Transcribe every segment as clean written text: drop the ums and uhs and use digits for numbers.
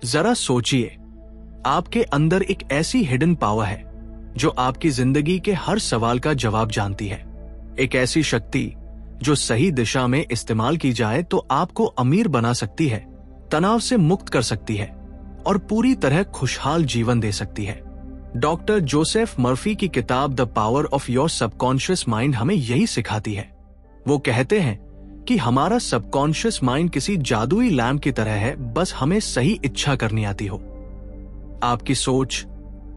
जरा सोचिए, आपके अंदर एक ऐसी हिडन पावर है जो आपकी जिंदगी के हर सवाल का जवाब जानती है। एक ऐसी शक्ति जो सही दिशा में इस्तेमाल की जाए तो आपको अमीर बना सकती है, तनाव से मुक्त कर सकती है और पूरी तरह खुशहाल जीवन दे सकती है। डॉक्टर जोसेफ मर्फी की किताब the power of your subconscious mind हमें यही सिखाती है। वो कहते हैं कि हमारा सबकॉन्शियस माइंड किसी जादुई लैंप की तरह है, बस हमें सही इच्छा करनी आती हो। आपकी सोच,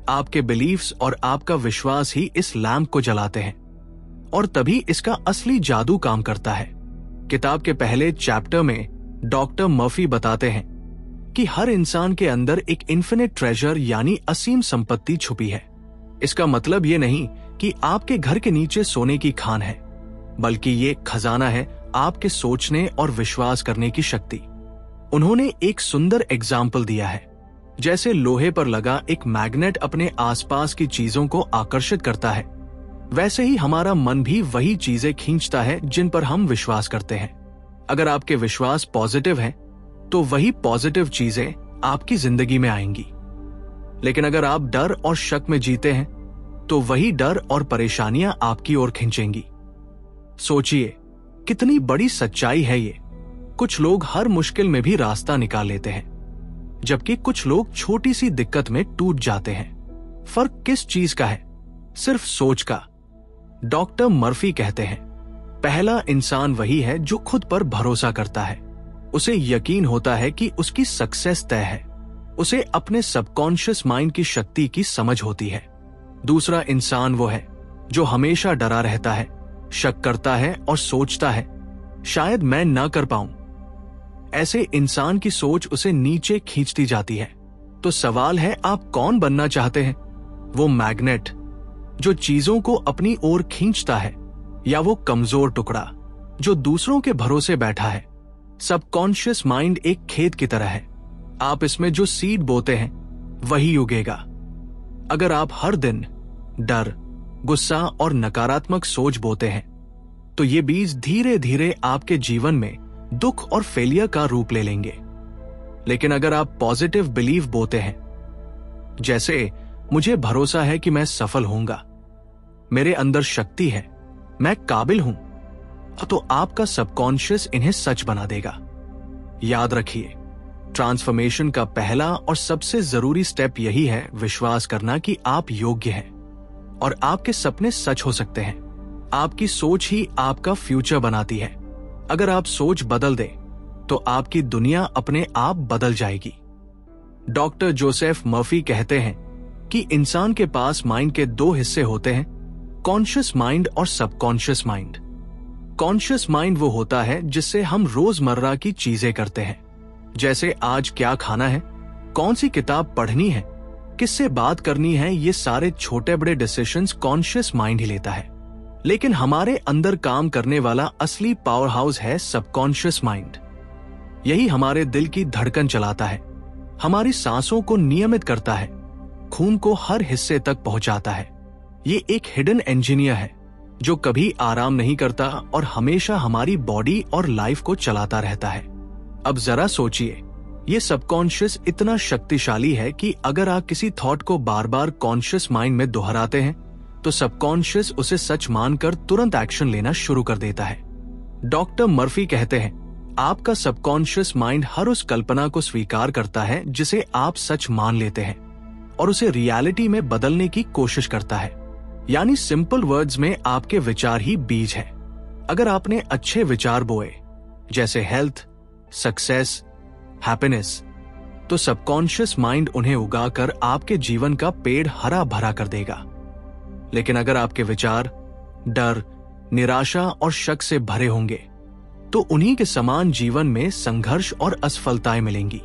आपके बिलीफ्स और आपका विश्वास ही इस लैंप को जलाते हैं और तभी इसका असली जादू काम करता है। किताब के पहले चैप्टर में डॉक्टर मर्फी बताते हैं कि हर इंसान के अंदर एक इन्फिनिट ट्रेजर यानी असीम संपत्ति छुपी है। इसका मतलब ये नहीं कि आपके घर के नीचे सोने की खान है, बल्कि ये खजाना है आपके सोचने और विश्वास करने की शक्ति। उन्होंने एक सुंदर एग्जाम्पल दिया है, जैसे लोहे पर लगा एक मैग्नेट अपने आसपास की चीजों को आकर्षित करता है, वैसे ही हमारा मन भी वही चीजें खींचता है जिन पर हम विश्वास करते हैं। अगर आपके विश्वास पॉजिटिव हैं, तो वही पॉजिटिव चीजें आपकी जिंदगी में आएंगी। लेकिन अगर आप डर और शक में जीते हैं, तो वही डर और परेशानियां आपकी ओर खींचेंगी। सोचिए, कितनी बड़ी सच्चाई है ये। कुछ लोग हर मुश्किल में भी रास्ता निकाल लेते हैं, जबकि कुछ लोग छोटी सी दिक्कत में टूट जाते हैं। फर्क किस चीज का है? सिर्फ सोच का। डॉक्टर मर्फी कहते हैं, पहला इंसान वही है जो खुद पर भरोसा करता है। उसे यकीन होता है कि उसकी सक्सेस तय है। उसे अपने सबकॉन्शियस माइंड की शक्ति की समझ होती है। दूसरा इंसान वो है जो हमेशा डरा रहता है, शक करता है और सोचता है, शायद मैं ना कर पाऊं। ऐसे इंसान की सोच उसे नीचे खींचती जाती है। तो सवाल है, आप कौन बनना चाहते हैं? वो मैग्नेट जो चीजों को अपनी ओर खींचता है, या वो कमजोर टुकड़ा जो दूसरों के भरोसे बैठा है? सबकॉन्शियस माइंड एक खेत की तरह है। आप इसमें जो सीड बोते हैं वही उगेगा। अगर आप हर दिन डर, गुस्सा और नकारात्मक सोच बोते हैं, तो ये बीज धीरे धीरे आपके जीवन में दुख और फेलियर का रूप ले लेंगे। लेकिन अगर आप पॉजिटिव बिलीव बोते हैं, जैसे मुझे भरोसा है कि मैं सफल होऊंगा, मेरे अंदर शक्ति है, मैं काबिल हूं, तो आपका सबकॉन्शियस इन्हें सच बना देगा। याद रखिए, ट्रांसफॉर्मेशन का पहला और सबसे जरूरी स्टेप यही है, विश्वास करना कि आप योग्य हैं और आपके सपने सच हो सकते हैं। आपकी सोच ही आपका फ्यूचर बनाती है। अगर आप सोच बदल दें, तो आपकी दुनिया अपने आप बदल जाएगी। डॉक्टर जोसेफ मर्फी कहते हैं कि इंसान के पास माइंड के दो हिस्से होते हैं, कॉन्शियस माइंड और सबकॉन्शियस माइंड। कॉन्शियस माइंड वो होता है जिससे हम रोजमर्रा की चीजें करते हैं, जैसे आज क्या खाना है, कौन सी किताब पढ़नी है, किससे बात करनी है। ये सारे छोटे बड़े डिसीजंस कॉन्शियस माइंड ही लेता है। लेकिन हमारे अंदर काम करने वाला असली पावर हाउस है सबकॉन्शियस माइंड। यही हमारे दिल की धड़कन चलाता है, हमारी सांसों को नियमित करता है, खून को हर हिस्से तक पहुंचाता है। ये एक हिडन इंजीनियर है जो कभी आराम नहीं करता और हमेशा हमारी बॉडी और लाइफ को चलाता रहता है। अब जरा सोचिए, ये सबकॉन्शियस इतना शक्तिशाली है कि अगर आप किसी थॉट को बार बार कॉन्शियस माइंड में दोहराते हैं, तो सबकॉन्शियस उसे सच मानकर तुरंत एक्शन लेना शुरू कर देता है। डॉक्टर मर्फी कहते हैं, आपका सबकॉन्शियस माइंड हर उस कल्पना को स्वीकार करता है जिसे आप सच मान लेते हैं और उसे रियलिटी में बदलने की कोशिश करता है। यानी सिंपल वर्ड्स में, आपके विचार ही बीज है। अगर आपने अच्छे विचार बोए, जैसे हेल्थ, सक्सेस, हैप्पीनेस, तो सबकॉन्शियस माइंड उन्हें उगाकर आपके जीवन का पेड़ हरा भरा कर देगा। लेकिन अगर आपके विचार डर, निराशा और शक से भरे होंगे, तो उन्हीं के समान जीवन में संघर्ष और असफलताएं मिलेंगी।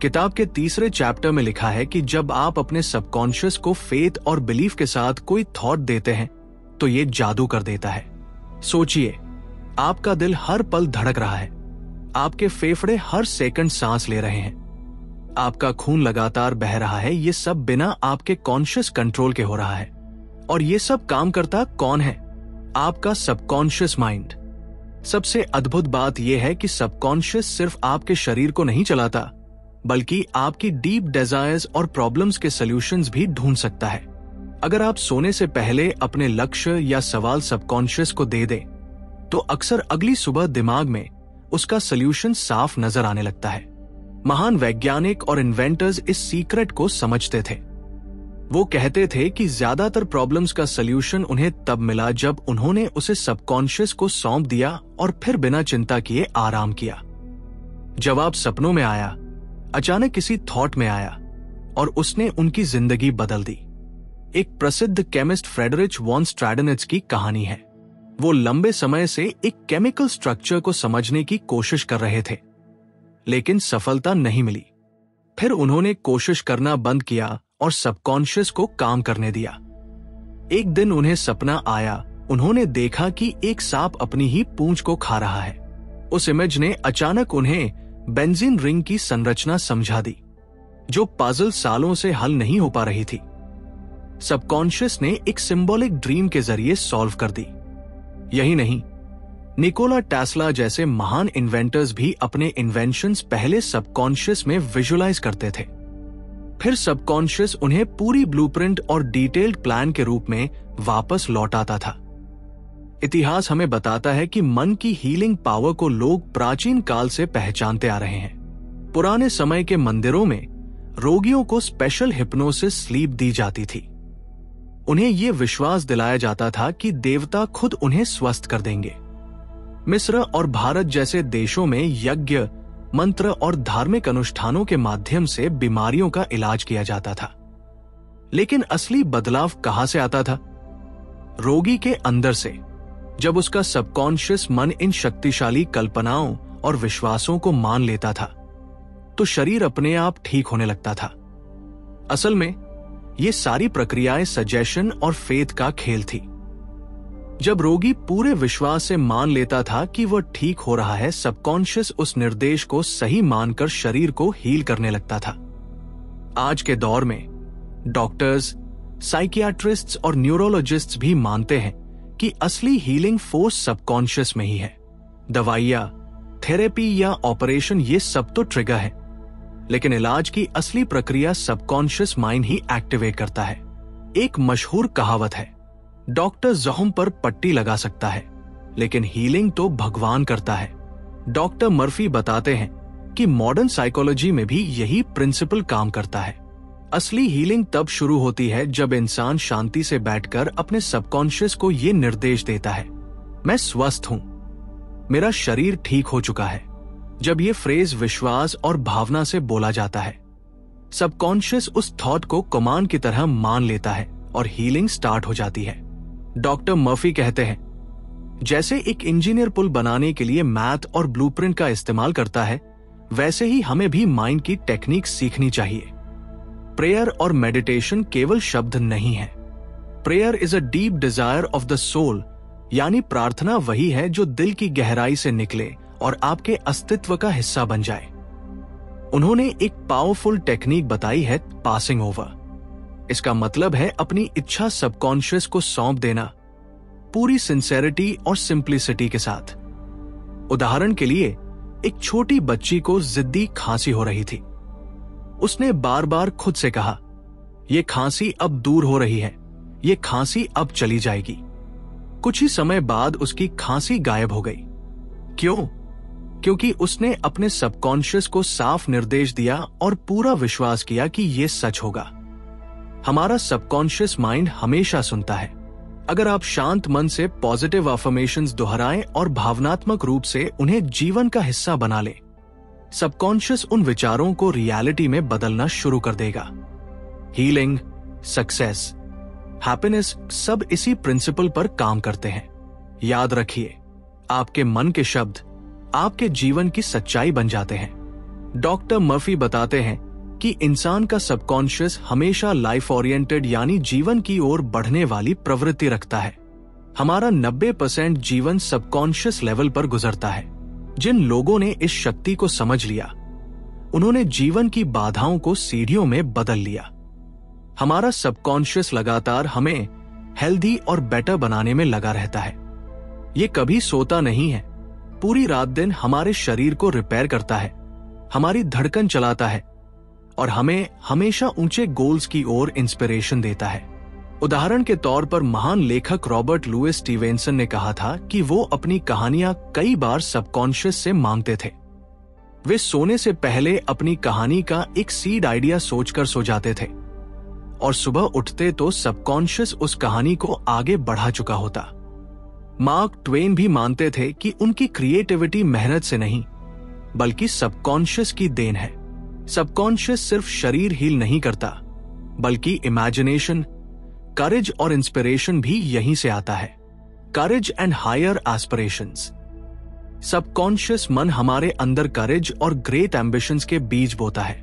किताब के तीसरे चैप्टर में लिखा है कि जब आप अपने सबकॉन्शियस को फेथ और बिलीफ के साथ कोई थॉट देते हैं, तो ये जादू कर देता है। सोचिए, आपका दिल हर पल धड़क रहा है, आपके फेफड़े हर सेकंड सांस ले रहे हैं, आपका खून लगातार बह रहा है। ये सब बिना आपके कॉन्शियस कंट्रोल के हो रहा है। और ये सब काम करता कौन है? आपका सबकॉन्शियस माइंड। सबसे अद्भुत बात यह है कि सबकॉन्शियस सिर्फ आपके शरीर को नहीं चलाता, बल्कि आपकी डीप डिजायर्स और प्रॉब्लम्स के सॉल्यूशंस भी ढूंढ सकता है। अगर आप सोने से पहले अपने लक्ष्य या सवाल सबकॉन्शियस को दे दें, तो अक्सर अगली सुबह दिमाग में उसका सॉल्यूशन साफ नजर आने लगता है। महान वैज्ञानिक और इन्वेंटर्स इस सीक्रेट को समझते थे। वो कहते थे कि ज्यादातर प्रॉब्लम्स का सॉल्यूशन उन्हें तब मिला जब उन्होंने उसे सबकॉन्शियस को सौंप दिया और फिर बिना चिंता किए आराम किया। जवाब सपनों में आया, अचानक किसी थॉट में आया और उसने उनकी जिंदगी बदल दी। एक प्रसिद्ध केमिस्ट फ्रेडरिच वॉन स्ट्रैडनिट्ज की कहानी है। वो लंबे समय से एक केमिकल स्ट्रक्चर को समझने की कोशिश कर रहे थे, लेकिन सफलता नहीं मिली। फिर उन्होंने कोशिश करना बंद किया और सबकॉन्शियस को काम करने दिया। एक दिन उन्हें सपना आया, उन्होंने देखा कि एक सांप अपनी ही पूंछ को खा रहा है। उस इमेज ने अचानक उन्हें बेंजीन रिंग की संरचना समझा दी, जो पजल सालों से हल नहीं हो पा रही थी। सबकॉन्शियस ने एक सिंबॉलिक ड्रीम के जरिए सॉल्व कर दी। यही नहीं, निकोला टेस्ला जैसे महान इन्वेंटर्स भी अपने इन्वेंशंस पहले सबकॉन्शियस में विजुअलाइज करते थे। फिर सबकॉन्शियस उन्हें पूरी ब्लूप्रिंट और डिटेल्ड प्लान के रूप में वापस लौटाता था। इतिहास हमें बताता है कि मन की हीलिंग पावर को लोग प्राचीन काल से पहचानते आ रहे हैं। पुराने समय के मंदिरों में रोगियों को स्पेशल हिप्नोसिस स्लीप दी जाती थी। उन्हें यह विश्वास दिलाया जाता था कि देवता खुद उन्हें स्वस्थ कर देंगे। मिस्र और भारत जैसे देशों में यज्ञ, मंत्र और धार्मिक अनुष्ठानों के माध्यम से बीमारियों का इलाज किया जाता था। लेकिन असली बदलाव कहां से आता था? रोगी के अंदर से। जब उसका सबकॉन्शियस मन इन शक्तिशाली कल्पनाओं और विश्वासों को मान लेता था, तो शरीर अपने आप ठीक होने लगता था। असल में ये सारी प्रक्रियाएं सजेशन और फेथ का खेल थी। जब रोगी पूरे विश्वास से मान लेता था कि वह ठीक हो रहा है, सबकॉन्शियस उस निर्देश को सही मानकर शरीर को हील करने लगता था। आज के दौर में डॉक्टर्स, साइकियाट्रिस्ट्स और न्यूरोलॉजिस्ट्स भी मानते हैं कि असली हीलिंग फोर्स सबकॉन्शियस में ही है। दवाइयां, थेरेपी या ऑपरेशन ये सब तो ट्रिगर है, लेकिन इलाज की असली प्रक्रिया सबकॉन्शियस माइंड ही एक्टिवेट करता है। एक मशहूर कहावत है, डॉक्टर जख्म पर पट्टी लगा सकता है, लेकिन हीलिंग तो भगवान करता है। डॉक्टर मर्फी बताते हैं कि मॉडर्न साइकोलॉजी में भी यही प्रिंसिपल काम करता है। असली हीलिंग तब शुरू होती है जब इंसान शांति से बैठकर अपने सबकॉन्शियस को ये निर्देश देता है, मैं स्वस्थ हूं, मेरा शरीर ठीक हो चुका है। जब ये फ्रेज विश्वास और भावना से बोला जाता है, सबकॉन्शियस उस थॉट को कमांड की तरह मान लेता है और हीलिंग स्टार्ट हो जाती है। डॉक्टर मर्फी कहते हैं, जैसे एक इंजीनियर पुल बनाने के लिए मैथ और ब्लूप्रिंट का इस्तेमाल करता है, वैसे ही हमें भी माइंड की टेक्निक सीखनी चाहिए। प्रेयर और मेडिटेशन केवल शब्द नहीं है। Prayer is a deep desire of the soul, यानी प्रार्थना वही है जो दिल की गहराई से निकले और आपके अस्तित्व का हिस्सा बन जाए। उन्होंने एक पावरफुल टेक्निक बताई है, पासिंग ओवर। इसका मतलब है अपनी इच्छा सबकॉन्शियस को सौंप देना, पूरी सिंसेरिटी और सिंप्लिसिटी के साथ। उदाहरण के लिए, एक छोटी बच्ची को जिद्दी खांसी हो रही थी। उसने बार बार खुद से कहा, यह खांसी अब दूर हो रही है, यह खांसी अब चली जाएगी। कुछ ही समय बाद उसकी खांसी गायब हो गई। क्यों? क्योंकि उसने अपने सबकॉन्शियस को साफ निर्देश दिया और पूरा विश्वास किया कि यह सच होगा। हमारा सबकॉन्शियस माइंड हमेशा सुनता है। अगर आप शांत मन से पॉजिटिव अफर्मेशंस दोहराएं और भावनात्मक रूप से उन्हें जीवन का हिस्सा बना लें, सबकॉन्शियस उन विचारों को रियलिटी में बदलना शुरू कर देगा। हीलिंग, सक्सेस, हैप्पीनेस सब इसी प्रिंसिपल पर काम करते हैं। याद रखिए, आपके मन के शब्द आपके जीवन की सच्चाई बन जाते हैं। डॉक्टर मर्फी बताते हैं कि इंसान का सबकॉन्शियस हमेशा लाइफ ओरिएंटेड यानी जीवन की ओर बढ़ने वाली प्रवृत्ति रखता है। हमारा 90% जीवन सबकॉन्शियस लेवल पर गुजरता है। जिन लोगों ने इस शक्ति को समझ लिया, उन्होंने जीवन की बाधाओं को सीढ़ियों में बदल लिया। हमारा सबकॉन्शियस लगातार हमें हेल्दी और बेटर बनाने में लगा रहता है। ये कभी सोता नहीं है। पूरी रात दिन हमारे शरीर को रिपेयर करता है, हमारी धड़कन चलाता है और हमें हमेशा ऊंचे गोल्स की ओर इंस्पिरेशन देता है। उदाहरण के तौर पर महान लेखक रॉबर्ट लुइस स्टीवेंसन ने कहा था कि वो अपनी कहानियां कई बार सबकॉन्शियस से मांगते थे। वे सोने से पहले अपनी कहानी का एक सीड आइडिया सोचकर सो जाते थे और सुबह उठते तो सबकॉन्शियस उस कहानी को आगे बढ़ा चुका होता। मार्क ट्वेन भी मानते थे कि उनकी क्रिएटिविटी मेहनत से नहीं बल्कि सबकॉन्शियस की देन है। सबकॉन्शियस सिर्फ शरीर हील नहीं करता बल्कि इमेजिनेशन, करेज और इंस्पिरेशन भी यहीं से आता है। Courage and higher aspirations. Subconscious मन हमारे अंदर करेज और ग्रेट एम्बिशंस के बीज बोता है।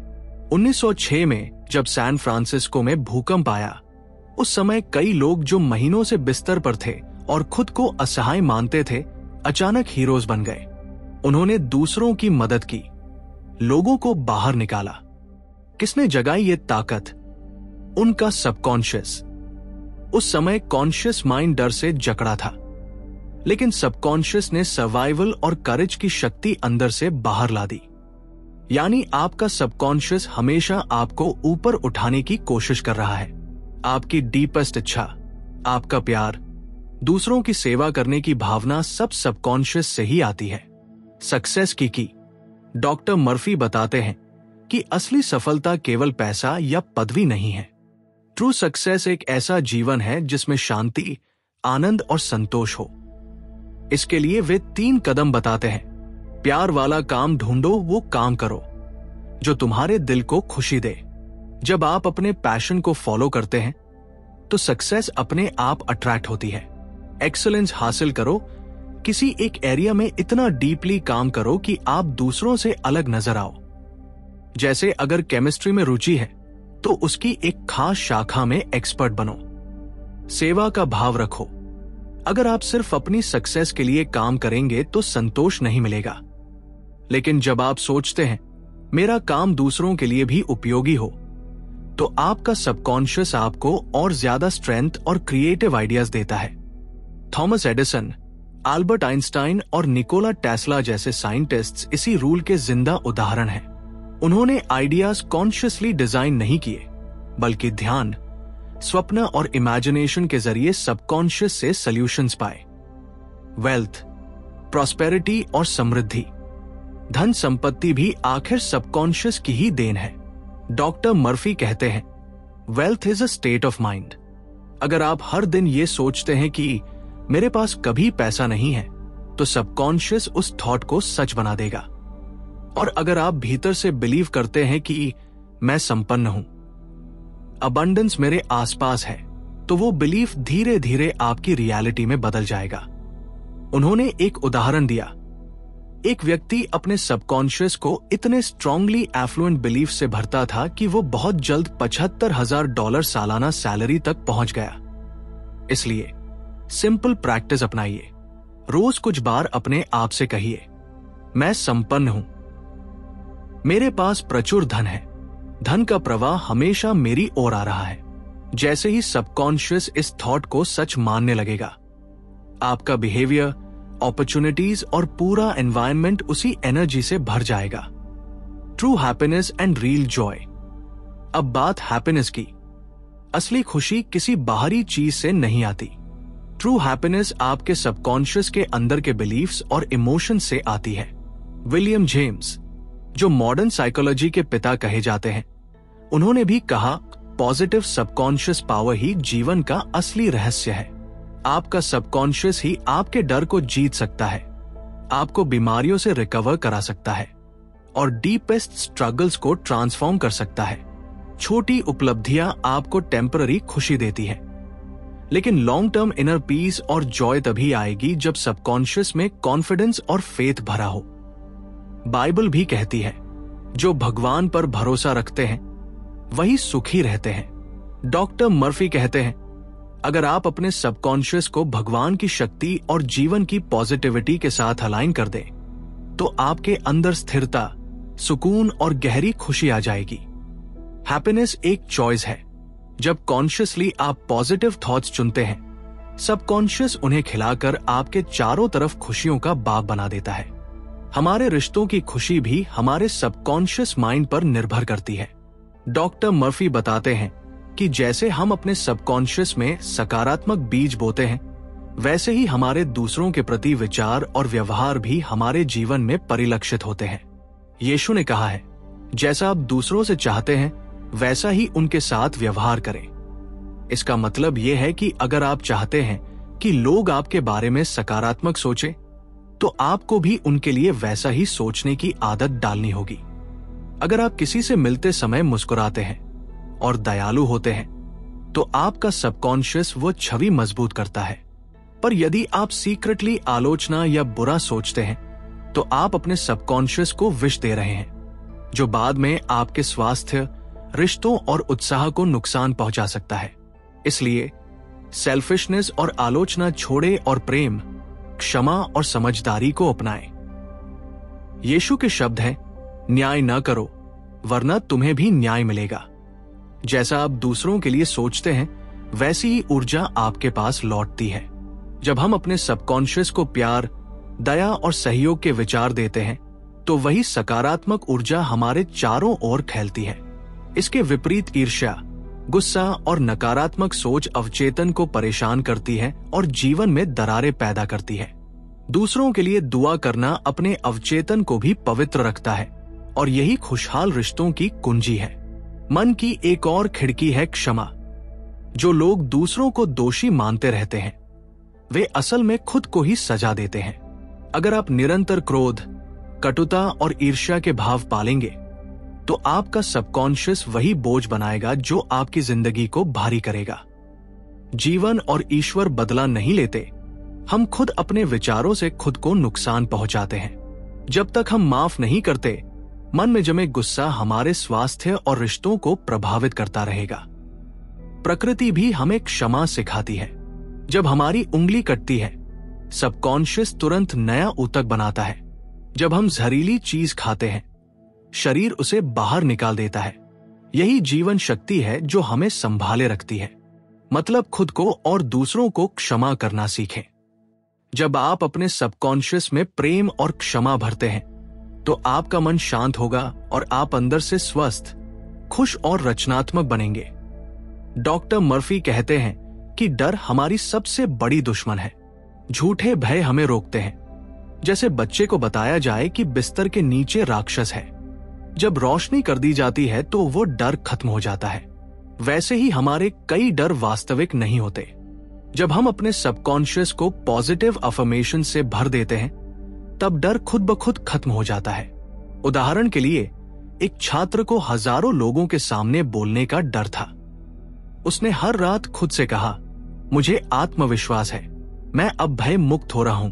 1906 में जब सैन फ्रांसिस्को में भूकंप आया, उस समय कई लोग जो महीनों से बिस्तर पर थे और खुद को असहाय मानते थे, अचानक हीरोज बन गए। उन्होंने दूसरों की मदद की, लोगों को बाहर निकाला। किसने जगाई ये ताकत? उनका सबकॉन्शियस। उस समय कॉन्शियस माइंड डर से जकड़ा था, लेकिन सबकॉन्शियस ने सर्वाइवल और करेज की शक्ति अंदर से बाहर ला दी। यानी आपका सबकॉन्शियस हमेशा आपको ऊपर उठाने की कोशिश कर रहा है। आपकी डीपेस्ट इच्छा, आपका प्यार, दूसरों की सेवा करने की भावना सब सबकॉन्शियस से ही आती है। सक्सेस की डॉक्टर मर्फी बताते हैं कि असली सफलता केवल पैसा या पदवी नहीं है। ट्रू सक्सेस एक ऐसा जीवन है जिसमें शांति, आनंद और संतोष हो। इसके लिए वे 3 कदम बताते हैं। प्यार वाला काम ढूंढो, वो काम करो जो तुम्हारे दिल को खुशी दे। जब आप अपने पैशन को फॉलो करते हैं तो सक्सेस अपने आप अट्रैक्ट होती है। एक्सीलेंस हासिल करो, किसी एक एरिया में इतना डीपली काम करो कि आप दूसरों से अलग नजर आओ। जैसे अगर केमिस्ट्री में रुचि है तो उसकी एक खास शाखा में एक्सपर्ट बनो। सेवा का भाव रखो। अगर आप सिर्फ अपनी सक्सेस के लिए काम करेंगे तो संतोष नहीं मिलेगा, लेकिन जब आप सोचते हैं मेरा काम दूसरों के लिए भी उपयोगी हो, तो आपका सबकॉन्शियस आपको और ज्यादा स्ट्रेंथ और क्रिएटिव आइडियाज देता है। थॉमस एडिसन, अल्बर्ट आइंस्टाइन और निकोला टेस्ला जैसे साइंटिस्ट्स इसी रूल के जिंदा उदाहरण हैं। उन्होंने आइडियाज कॉन्शियसली डिजाइन नहीं किए, बल्कि ध्यान, स्वप्न और इमेजिनेशन के जरिए सबकॉन्शियस से सॉल्यूशंस पाए। वेल्थ, प्रॉस्पेरिटी और समृद्धि, धन संपत्ति भी आखिर सबकॉन्शियस की ही देन है। डॉक्टर मर्फी कहते हैं, wealth is a state of mind. अगर आप हर दिन ये सोचते हैं कि मेरे पास कभी पैसा नहीं है, तो सबकॉन्शियस उस थॉट को सच बना देगा। और अगर आप भीतर से बिलीव करते हैं कि मैं संपन्न हूं, अबंडेंस मेरे आसपास है, तो वो बिलीफ धीरे धीरे आपकी रियलिटी में बदल जाएगा। उन्होंने एक उदाहरण दिया। एक व्यक्ति अपने सबकॉन्शियस को इतने स्ट्रांगली एफ्लुएंट बिलीफ से भरता था कि वो बहुत जल्द $75,000 सालाना सैलरी तक पहुंच गया। इसलिए सिंपल प्रैक्टिस अपनाइए। रोज कुछ बार अपने आप से कहिए, मैं संपन्न हूं, मेरे पास प्रचुर धन है, धन का प्रवाह हमेशा मेरी ओर आ रहा है। जैसे ही सबकॉन्शियस इस थॉट को सच मानने लगेगा, आपका बिहेवियर, अपॉर्चुनिटीज और पूरा एनवायरनमेंट उसी एनर्जी से भर जाएगा। True happiness and real Joy. अब बात हैप्पीनेस की। असली खुशी किसी बाहरी चीज से नहीं आती। ट्रू हैप्पीनेस आपके सबकॉन्शियस के अंदर के बिलीफ्स और इमोशंस से आती है। विलियम जेम्स, जो मॉडर्न साइकोलॉजी के पिता कहे जाते हैं, उन्होंने भी कहा, पॉजिटिव सबकॉन्शियस पावर ही जीवन का असली रहस्य है। आपका सबकॉन्शियस ही आपके डर को जीत सकता है, आपको बीमारियों से रिकवर करा सकता है और डीपेस्ट स्ट्रगल्स को ट्रांसफॉर्म कर सकता है। छोटी उपलब्धियां आपको टेम्पररी खुशी देती है, लेकिन लॉन्ग टर्म इनर पीस और जॉय तभी आएगी जब सबकॉन्शियस में कॉन्फिडेंस और फेथ भरा हो। बाइबल भी कहती है, जो भगवान पर भरोसा रखते हैं वही सुखी रहते हैं। डॉक्टर मर्फी कहते हैं, अगर आप अपने सबकॉन्शियस को भगवान की शक्ति और जीवन की पॉजिटिविटी के साथ अलाइन कर दें, तो आपके अंदर स्थिरता, सुकून और गहरी खुशी आ जाएगी। हैप्पीनेस एक चॉइस है। जब कॉन्शियसली आप पॉजिटिव थॉट्स चुनते हैं, सबकॉन्शियस उन्हें खिलाकर आपके चारों तरफ खुशियों का बाग बना देता है। हमारे रिश्तों की खुशी भी हमारे सबकॉन्शियस माइंड पर निर्भर करती है। डॉक्टर मर्फी बताते हैं कि जैसे हम अपने सबकॉन्शियस में सकारात्मक बीज बोते हैं, वैसे ही हमारे दूसरों के प्रति विचार और व्यवहार भी हमारे जीवन में परिलक्षित होते हैं। यीशु ने कहा है, जैसा आप दूसरों से चाहते हैं वैसा ही उनके साथ व्यवहार करें। इसका मतलब यह है कि अगर आप चाहते हैं कि लोग आपके बारे में सकारात्मक सोचें, तो आपको भी उनके लिए वैसा ही सोचने की आदत डालनी होगी। अगर आप किसी से मिलते समय मुस्कुराते हैं और दयालु होते हैं, तो आपका सबकॉन्शियस वो छवि मजबूत करता है। पर यदि आप सीक्रेटली आलोचना या बुरा सोचते हैं, तो आप अपने सबकॉन्शियस को विष दे रहे हैं, जो बाद में आपके स्वास्थ्य, रिश्तों और उत्साह को नुकसान पहुंचा सकता है। इसलिए सेल्फिशनेस और आलोचना छोड़े और प्रेम, क्षमा और समझदारी को अपनाएं। यीशु के शब्द हैं, न्याय न करो वरना तुम्हें भी न्याय मिलेगा। जैसा आप दूसरों के लिए सोचते हैं, वैसी ही ऊर्जा आपके पास लौटती है। जब हम अपने सबकॉन्शियस को प्यार, दया और सहयोग के विचार देते हैं, तो वही सकारात्मक ऊर्जा हमारे चारों ओर फैलती है। इसके विपरीत ईर्ष्या, गुस्सा और नकारात्मक सोच अवचेतन को परेशान करती है और जीवन में दरारें पैदा करती है। दूसरों के लिए दुआ करना अपने अवचेतन को भी पवित्र रखता है और यही खुशहाल रिश्तों की कुंजी है। मन की एक और खिड़की है क्षमा। जो लोग दूसरों को दोषी मानते रहते हैं, वे असल में खुद को ही सजा देते हैं। अगर आप निरंतर क्रोध, कटुता और ईर्ष्या के भाव पालेंगे, तो आपका सबकॉन्शियस वही बोझ बनाएगा जो आपकी जिंदगी को भारी करेगा। जीवन और ईश्वर बदला नहीं लेते, हम खुद अपने विचारों से खुद को नुकसान पहुंचाते हैं। जब तक हम माफ नहीं करते, मन में जमे गुस्सा हमारे स्वास्थ्य और रिश्तों को प्रभावित करता रहेगा। प्रकृति भी हमें क्षमा सिखाती है। जब हमारी उंगली कटती है, सबकॉन्शियस तुरंत नया ऊतक बनाता है। जब हम जहरीली चीज खाते हैं, शरीर उसे बाहर निकाल देता है। यही जीवन शक्ति है जो हमें संभाले रखती है। मतलब खुद को और दूसरों को क्षमा करना सीखें। जब आप अपने सबकॉन्शियस में प्रेम और क्षमा भरते हैं, तो आपका मन शांत होगा और आप अंदर से स्वस्थ, खुश और रचनात्मक बनेंगे। डॉक्टर मर्फी कहते हैं कि डर हमारी सबसे बड़ी दुश्मन है। झूठे भय हमें रोकते हैं। जैसे बच्चे को बताया जाए कि बिस्तर के नीचे राक्षस है, जब रोशनी कर दी जाती है तो वो डर खत्म हो जाता है। वैसे ही हमारे कई डर वास्तविक नहीं होते। जब हम अपने सबकॉन्शियस को पॉजिटिव अफर्मेशन से भर देते हैं, तब डर खुद ब खुद खत्म हो जाता है। उदाहरण के लिए, एक छात्र को हजारों लोगों के सामने बोलने का डर था। उसने हर रात खुद से कहा, मुझे आत्मविश्वास है, मैं अब भय मुक्त हो रहा हूं।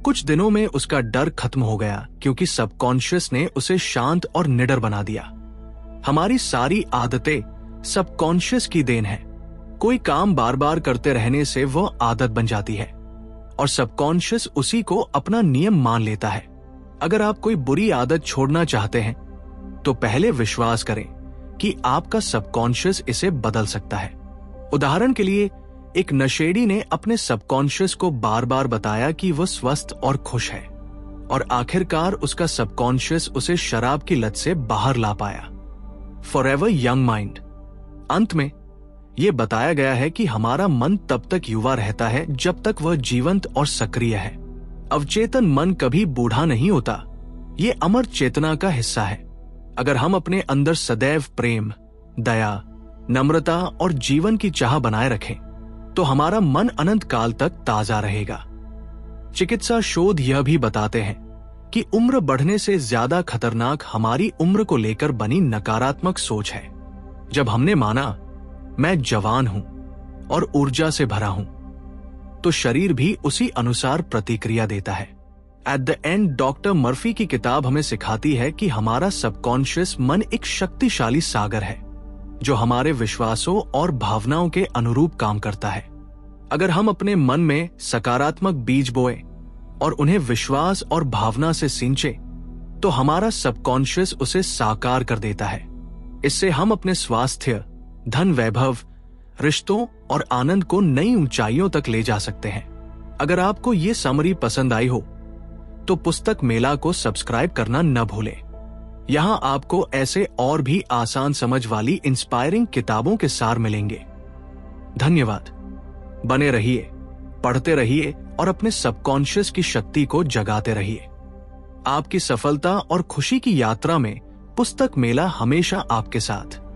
कुछ दिनों में उसका डर खत्म हो गया, क्योंकि सबकॉन्शियस ने उसे शांत और निडर बना दिया। हमारी सारी आदतें सबकॉन्शियस की देन है। कोई काम बार बार करते रहने से वह आदत बन जाती है और सबकॉन्शियस उसी को अपना नियम मान लेता है। अगर आप कोई बुरी आदत छोड़ना चाहते हैं, तो पहले विश्वास करें कि आपका सबकॉन्शियस इसे बदल सकता है। उदाहरण के लिए, एक नशेड़ी ने अपने सबकॉन्शियस को बार बार बताया कि वह स्वस्थ और खुश है, और आखिरकार उसका सबकॉन्शियस उसे शराब की लत से बाहर ला पाया। Forever young mind. अंत में यह बताया गया है कि हमारा मन तब तक युवा रहता है जब तक वह जीवंत और सक्रिय है। अवचेतन मन कभी बूढ़ा नहीं होता, ये अमर चेतना का हिस्सा है। अगर हम अपने अंदर सदैव प्रेम, दया, नम्रता और जीवन की चाह बनाए रखें, तो हमारा मन अनंत काल तक ताजा रहेगा। चिकित्सा शोध यह भी बताते हैं कि उम्र बढ़ने से ज्यादा खतरनाक हमारी उम्र को लेकर बनी नकारात्मक सोच है। जब हमने माना, मैं जवान हूं और ऊर्जा से भरा हूं, तो शरीर भी उसी अनुसार प्रतिक्रिया देता है। At the end, doctor Murphy की किताब हमें सिखाती है कि हमारा सबकॉन्शियस मन एक शक्तिशाली सागर है, जो हमारे विश्वासों और भावनाओं के अनुरूप काम करता है। अगर हम अपने मन में सकारात्मक बीज बोएं और उन्हें विश्वास और भावना से सींचें, तो हमारा सबकॉन्शियस उसे साकार कर देता है। इससे हम अपने स्वास्थ्य, धन वैभव, रिश्तों और आनंद को नई ऊंचाइयों तक ले जा सकते हैं। अगर आपको ये समरी पसंद आई हो, तो पुस्तक मेला को सब्सक्राइब करना न भूलें। यहाँ आपको ऐसे और भी आसान समझ वाली इंस्पायरिंग किताबों के सार मिलेंगे। धन्यवाद। बने रहिए, पढ़ते रहिए और अपने सबकॉन्शियस की शक्ति को जगाते रहिए। आपकी सफलता और खुशी की यात्रा में पुस्तक मेला हमेशा आपके साथ।